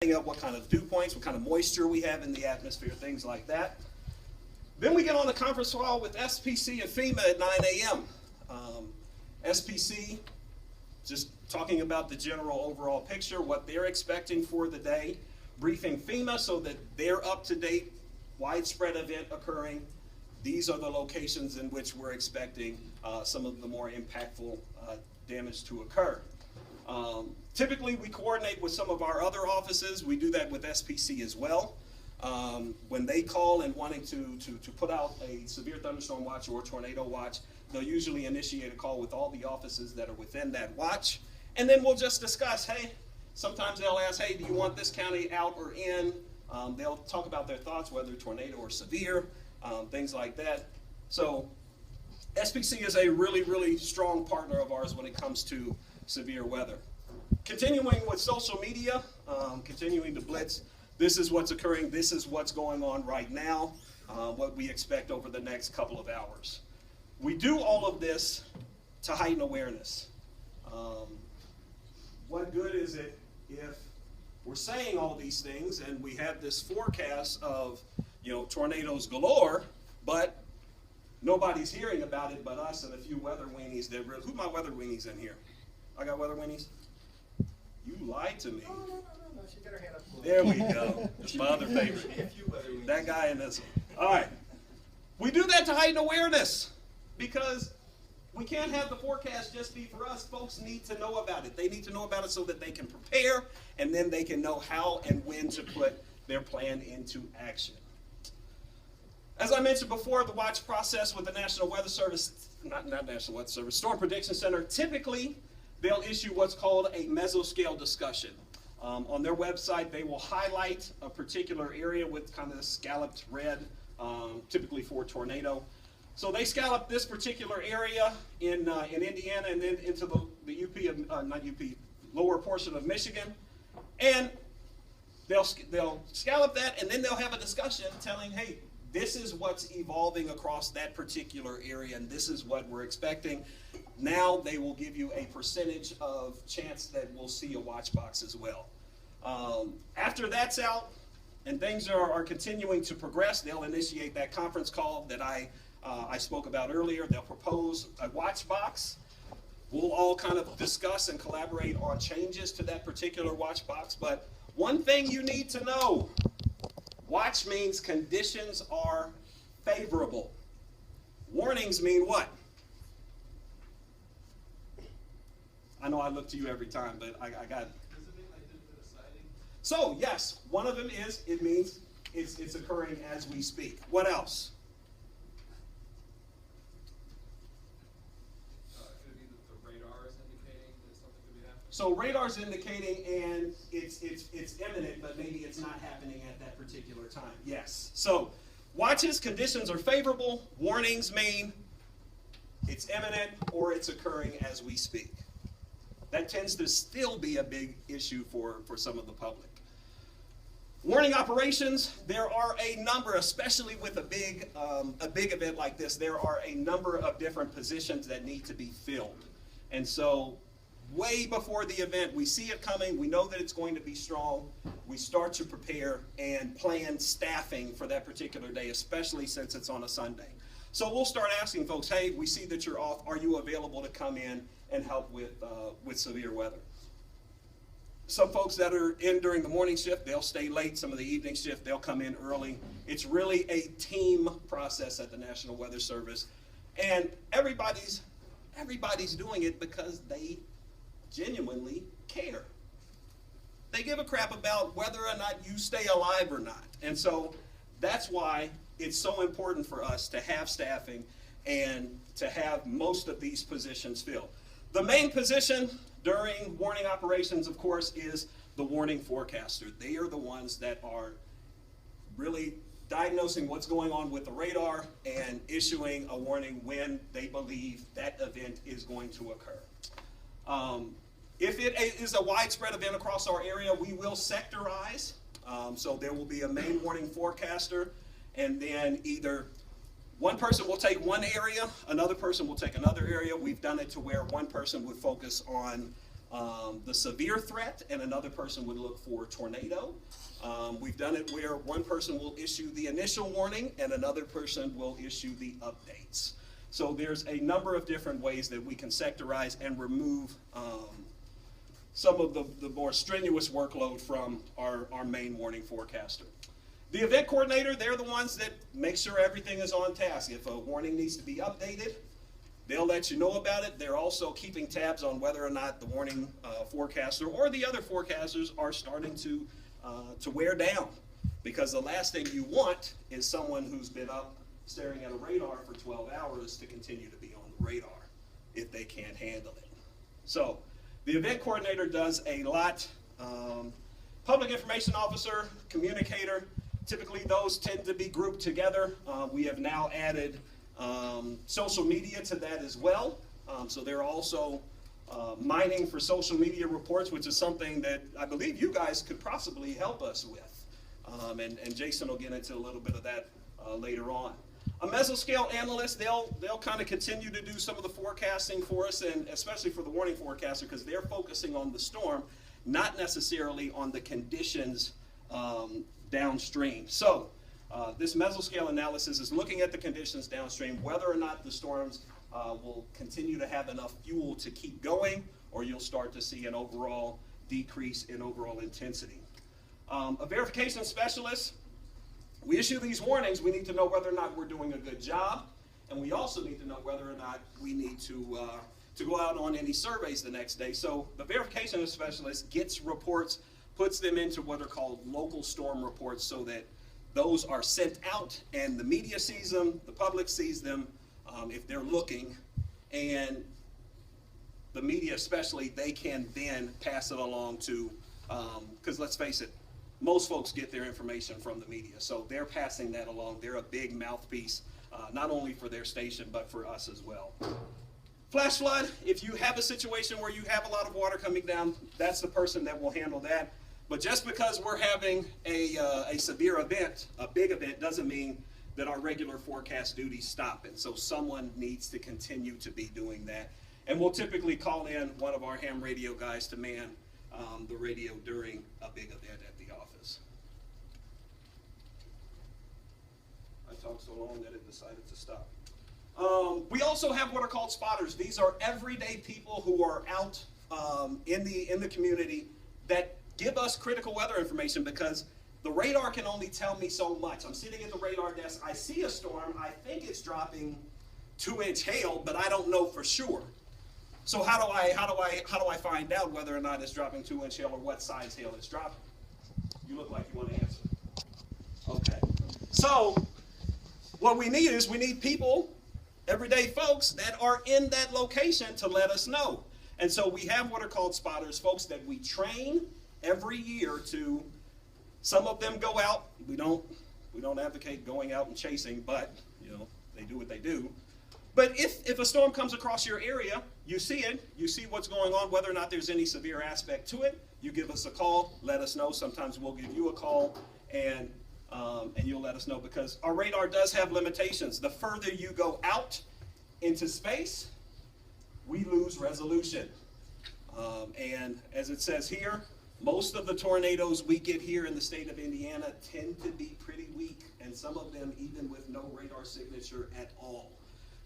setting up what kind of dew points, what kind of moisture we have in the atmosphere, things like that. Then we get on the conference call with SPC and FEMA at 9 a.m. SPC, just talking about the general overall picture, what they're expecting for the day, briefing FEMA so that they're up to date, widespread event occurring. These are the locations in which we're expecting some of the more impactful damage to occur. Typically, we coordinate with some of our other offices. We do that with SPC as well. When they call and wanting to put out a severe thunderstorm watch or tornado watch, they'll usually initiate a call with all the offices that are within that watch. And then we'll just discuss, hey, sometimes they'll ask, hey, do you want this county out or in? They'll talk about their thoughts, whether tornado or severe, things like that. So SPC is a really, really strong partner of ours when it comes to severe weather. Continuing with social media, continuing to blitz. This is what's occurring. This is what's going on right now, what we expect over the next couple of hours. We do all of this to heighten awareness. What good is it if we're saying all these things and we have this forecast of, tornadoes galore, but nobody's hearing about it but us and a few weather weenies that who's my weather weenies in here? I got weather weenies? You lied to me. No, she got her hand up. There we go. That's my other favorite. That guy in this one. All right. We do that to heighten awareness because we can't have the forecast just be for us. Folks need to know about it. They need to know about it so that they can prepare, and then they can know how and when to put their plan into action. As I mentioned before, the watch process with the National Weather Service, not National Weather Service, Storm Prediction Center, typically they'll issue what's called a mesoscale discussion. On their website, they will highlight a particular area with kind of scalloped red, typically for tornado. So they scallop this particular area in Indiana and then into the lower portion of Michigan. And they'll scallop that, and then they'll have a discussion telling, hey, this is what's evolving across that particular area, and this is what we're expecting. Now they will give you a percentage of chance that we'll see a watch box as well. After that's out and things are continuing to progress, they'll initiate that conference call that I spoke about earlier. They'll propose a watch box. We'll all kind of discuss and collaborate on changes to that particular watch box. But one thing you need to know, watch means conditions are favorable. Warnings mean what? I know I look to you every time, but I got it. Does it mean like the sighting? So, yes, one of them is, it means it's occurring as we speak. What else? Could it be that the radar is indicating that something could be happening? So radar's indicating and it's imminent, but maybe it's not happening at that particular time. Yes. So watches, conditions are favorable. Warnings mean it's imminent or it's occurring as we speak. That tends to still be a big issue for some of the public. Warning operations, there are a number, especially with a big event like this, there are a number of different positions that need to be filled. And so way before the event, we see it coming, we know that it's going to be strong, we start to prepare and plan staffing for that particular day, especially since it's on a Sunday. So we'll start asking folks, hey, we see that you're off, are you available to come in and help with severe weather? Some folks that are in during the morning shift, they'll stay late. Some of the evening shift, they'll come in early. It's really a team process at the National Weather Service. And everybody's doing it because they genuinely care. They give a crap about whether or not you stay alive or not. And so that's why it's so important for us to have staffing and to have most of these positions filled. The main position during warning operations, of course, is the warning forecaster. They are the ones that are really diagnosing what's going on with the radar and issuing a warning when they believe that event is going to occur. If it is a widespread event across our area, we will sectorize. So there will be a main warning forecaster, and then either one person will take one area, another person will take another area. We've done it to where one person would focus on the severe threat, and another person would look for tornado. We've done it where one person will issue the initial warning and another person will issue the updates. So there's a number of different ways that we can sectorize and remove some of the more strenuous workload from our main warning forecaster. The event coordinator, they're the ones that make sure everything is on task. If a warning needs to be updated, they'll let you know about it. They're also keeping tabs on whether or not the warning forecaster or the other forecasters are starting to wear down. Because the last thing you want is someone who's been up staring at a radar for 12 hours to continue to be on the radar if they can't handle it. So the event coordinator does a lot. Public information officer, communicator, typically those tend to be grouped together. We have now added social media to that as well. So they're also mining for social media reports, which is something that I believe you guys could possibly help us with. And Jason will get into a little bit of that later on. A mesoscale analyst, they'll kind of continue to do some of the forecasting for us, and especially for the warning forecaster, because they're focusing on the storm, not necessarily on the conditions downstream. So this mesoscale analysis is looking at the conditions downstream, whether or not the storms will continue to have enough fuel to keep going, or you'll start to see an overall decrease in overall intensity. A verification specialist, we issue these warnings, we need to know whether or not we're doing a good job, and we also need to know whether or not we need to go out on any surveys the next day. So the verification specialist gets reports, puts them into what are called local storm reports, so that those are sent out and the media sees them, the public sees them if they're looking, and the media especially, they can then pass it along to, because let's face it, most folks get their information from the media, so they're passing that along. They're a big mouthpiece, not only for their station, but for us as well. Flash flood, if you have a situation where you have a lot of water coming down, that's the person that will handle that. But just because we're having a severe event, a big event, doesn't mean that our regular forecast duties stop. And so someone needs to continue to be doing that. And we'll typically call in one of our ham radio guys to man the radio during a big event at the office. I talked so long that it decided to stop. We also have what are called spotters. These are everyday people who are out in the community that give us critical weather information, because the radar can only tell me so much. I'm sitting at the radar desk, I see a storm, I think it's dropping 2-inch hail, but I don't know for sure. So how do I find out whether or not it's dropping 2-inch hail or what size hail it's dropping? You look like you want to answer. Okay. So what we need is we need people, everyday folks that are in that location to let us know. And so we have what are called spotters, folks that we train every year to. Some of them go out. We don't advocate going out and chasing, but they do what they do. But if a storm comes across your area, you see it, you see what's going on, whether or not there's any severe aspect to it, you give us a call, let us know. Sometimes we'll give you a call, and you'll let us know, because our radar does have limitations. The further you go out into space, we lose resolution. And as it says here, most of the tornadoes we get here in the state of Indiana tend to be pretty weak, and some of them even with no radar signature at all.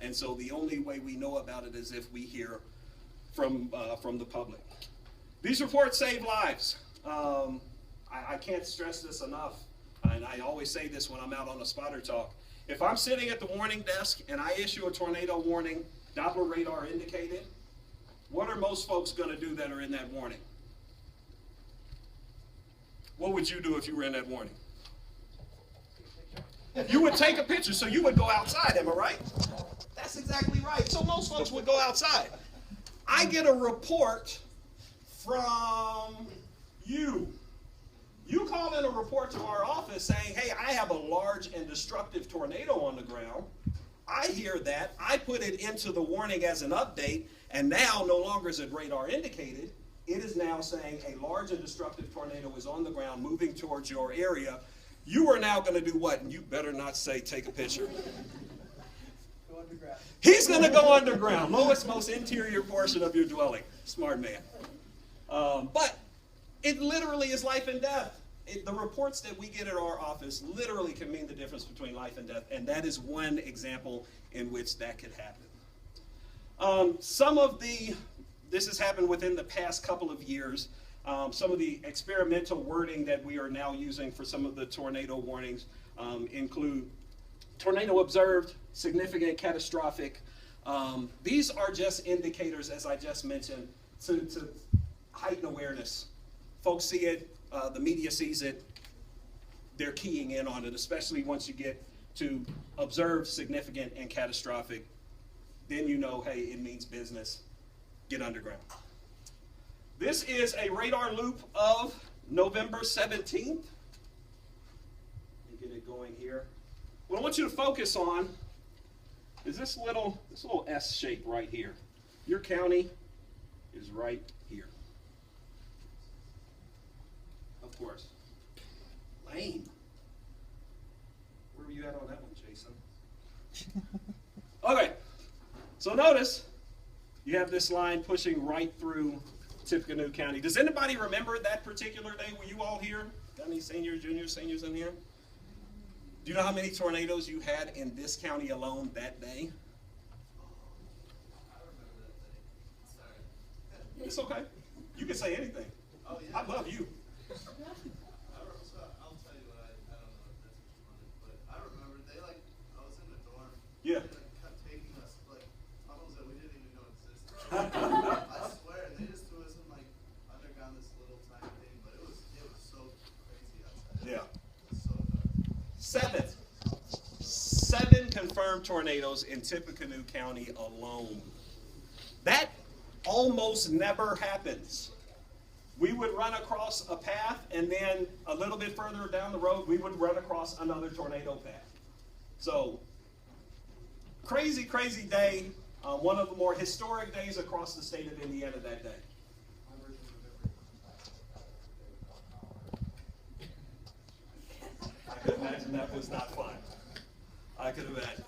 And so the only way we know about it is if we hear from the public. These reports save lives. I can't stress this enough, and I always say this when I'm out on a spotter talk. If I'm sitting at the warning desk and I issue a tornado warning, Doppler radar indicated, what are most folks going to do that are in that warning? What would you do if you were in that warning? You would take a picture, so you would go outside, am I right? That's exactly right. So most folks would go outside. I get a report from you. You call in a report to our office saying, hey, I have a large and destructive tornado on the ground. I hear that. I put it into the warning as an update, and now no longer is it radar indicated. It is now saying a large and destructive tornado is on the ground moving towards your area. You are now going to do what? And you better not say take a picture. Go underground. He's going to go underground, lowest, most interior portion of your dwelling. Smart man. But it literally is life and death. The reports that we get at our office literally can mean the difference between life and death, and that is one example in which that could happen. This has happened within the past couple of years. Some of the experimental wording that we are now using for some of the tornado warnings include tornado observed, significant, catastrophic. These are just indicators, as I just mentioned, to heighten awareness. Folks see it, the media sees it, they're keying in on it, especially once you get to observed, significant, and catastrophic. Then you know, hey, it means business. Get underground. This is a radar loop of November 17th. Let me get it going here. What I want you to focus on is this little S shape right here. Your county is right here. Of course. Lame. Where were you at on that one, Jason? Okay. So notice you have this line pushing right through Tippecanoe County. Does anybody remember that particular day? Were you all here? Got any seniors, juniors, seniors in here? Do you know how many tornadoes you had in this county alone that day? I remember that day. Sorry. It's okay. You can say anything. Oh, yeah. I love you. I'll tell you what, I don't know if that's what you wanted, but I remember I was in the dorm. Yeah. They kept taking us tunnels that we didn't even know existed. I swear, they just threw us in underground this little tiny thing, but it was so crazy outside. Yeah. It was so dark. Seven confirmed tornadoes in Tippecanoe County alone. That almost never happens. We would run across a path, and then a little bit further down the road, we would run across another tornado path. So, crazy, crazy day. One of the more historic days across the state of Indiana that day. I could imagine that was not fun. I could imagine.